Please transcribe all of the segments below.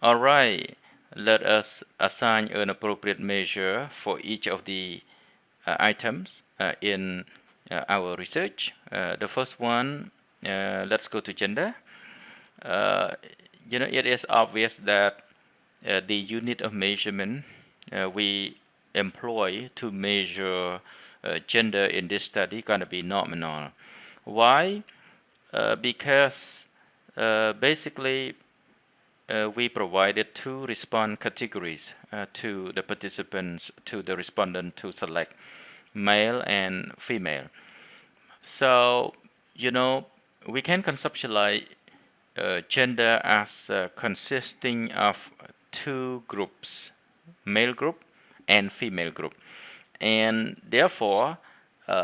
All right, let us assign an appropriate measure for each of the items in our research. The first one, let's go to gender. Uh, it is obvious that the unit of measurement we employ to measure gender in this study gonna be nominal. Why? Because basically we provided two response categories to the participants, to the respondent to select male and female. So, we can conceptualize gender as consisting of two groups, male group and female group. And therefore,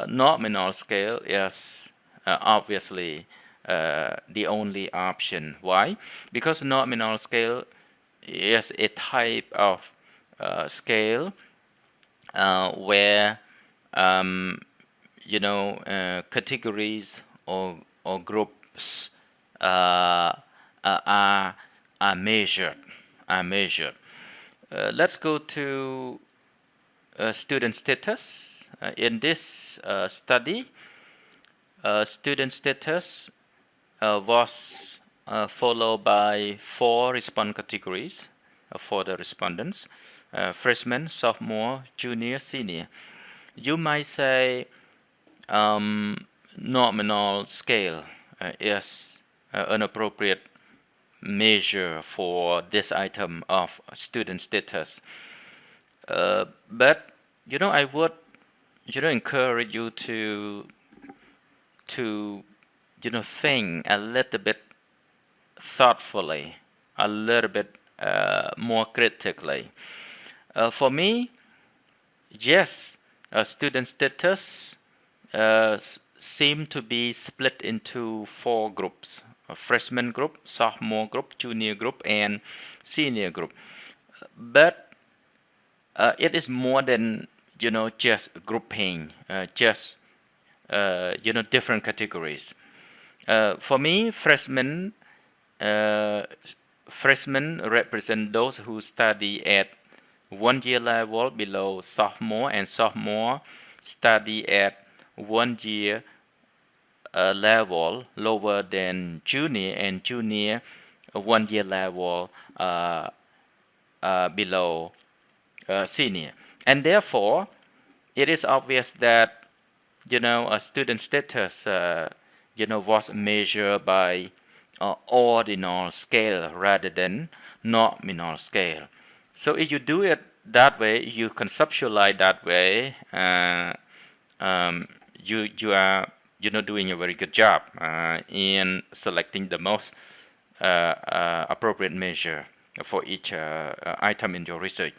nominal scale is obviously the only option. Why? Because nominal scale is a type of scale where categories or groups are measured. Let's go to student status. In this study, student status was followed by 4 response categories for the respondents: freshman, sophomore, junior, senior. You might say nominal scale is an appropriate measure for this item of student status. But I would encourage you to think a little bit thoughtfully, a little bit more critically. For me, yes, student status seem to be split into 4 groups: a freshman group, sophomore group, junior group, and senior group. But it is more than just grouping, just different categories. For me, freshmen represent those who study at 1 year level below sophomore, and sophomore study at 1 year level lower than junior, and junior 1 year level below senior. And therefore, it is obvious that a student status was measured by ordinal scale rather than nominal scale. So if you do it that way, you conceptualize that way, you are doing a very good job in selecting the most appropriate measure for each item in your research.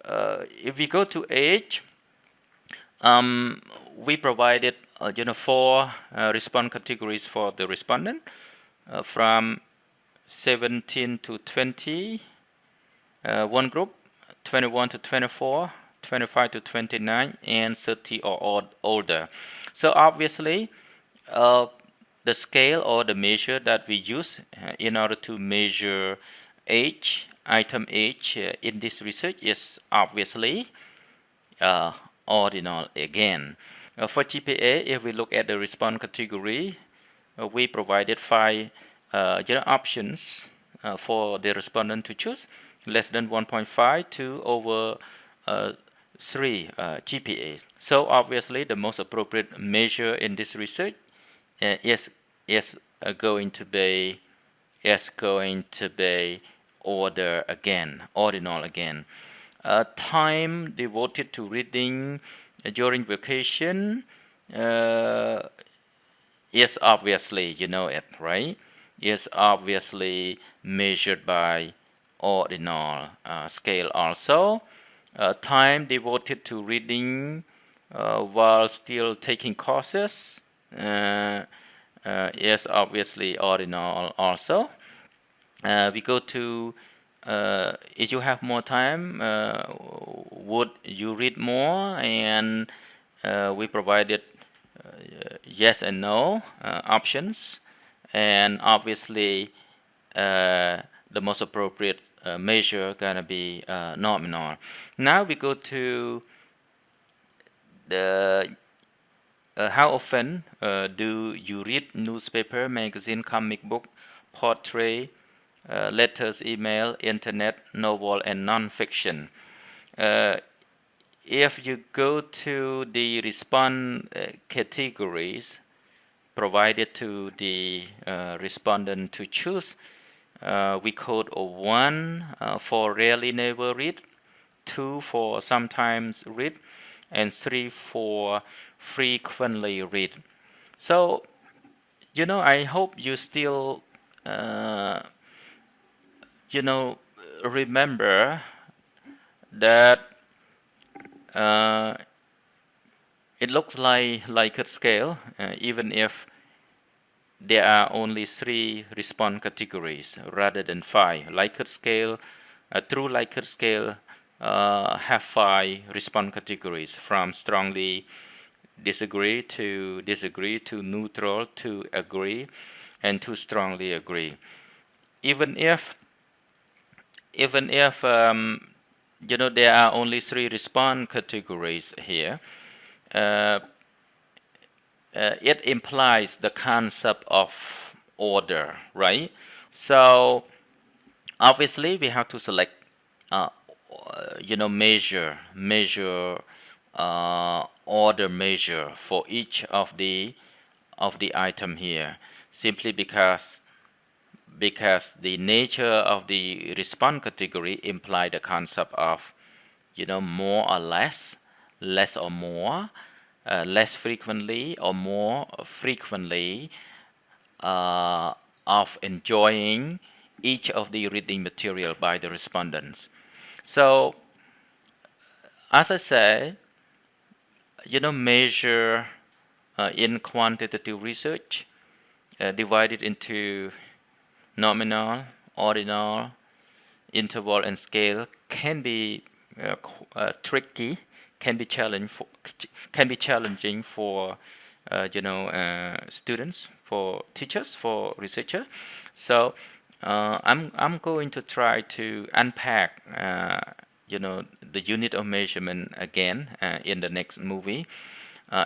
If we go to age, we provided 4 response categories for the respondent from 17 to 20, one group, 21 to 24, 25 to 29, and 30 or older. So obviously, the scale or the measure that we use in order to measure age, item age in this research is obviously ordinal again. For GPA, if we look at the response category, we provided 5 options for the respondent to choose: less than 1.5 to over 3 GPA. So obviously, the most appropriate measure in this research is going to be ordinal again. Time devoted to reading during vacation is obviously, it, right? Is obviously measured by ordinal scale also. Time devoted to reading while still taking courses is obviously ordinal also. We go to if you have more time, would you read more? And we provided yes and no options, and obviously the most appropriate measure gonna be nominal. Now we go to the how often do you read newspaper, magazine, comic book, portrait, letters, email, internet, novel, and non-fiction? If you go to the respond categories provided to the respondent to choose, we code 1 for rarely never read, 2 for sometimes read, and 3 for frequently read. So, I hope you still, remember that it looks like Likert scale, even if there are only 3 response categories rather than 5. Likert scale, true Likert scale have 5 response categories, from strongly disagree to neutral to agree and to strongly agree. Even if there are only 3 response categories here, it implies the concept of order, right? So obviously we have to select measure order measure for each of the item here, simply because the nature of the response category imply the concept of more or less or more, less frequently or more frequently, of enjoying each of the reading material by the respondents. So as I say, measure in quantitative research divided into nominal, ordinal, interval, and scale can be tricky, can be challenging for students, for teachers, for researchers. So I'm going to try to unpack the unit of measurement again in the next movie,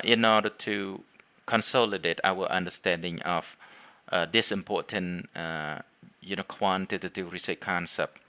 in order to consolidate our understanding of this important quantitative research concept.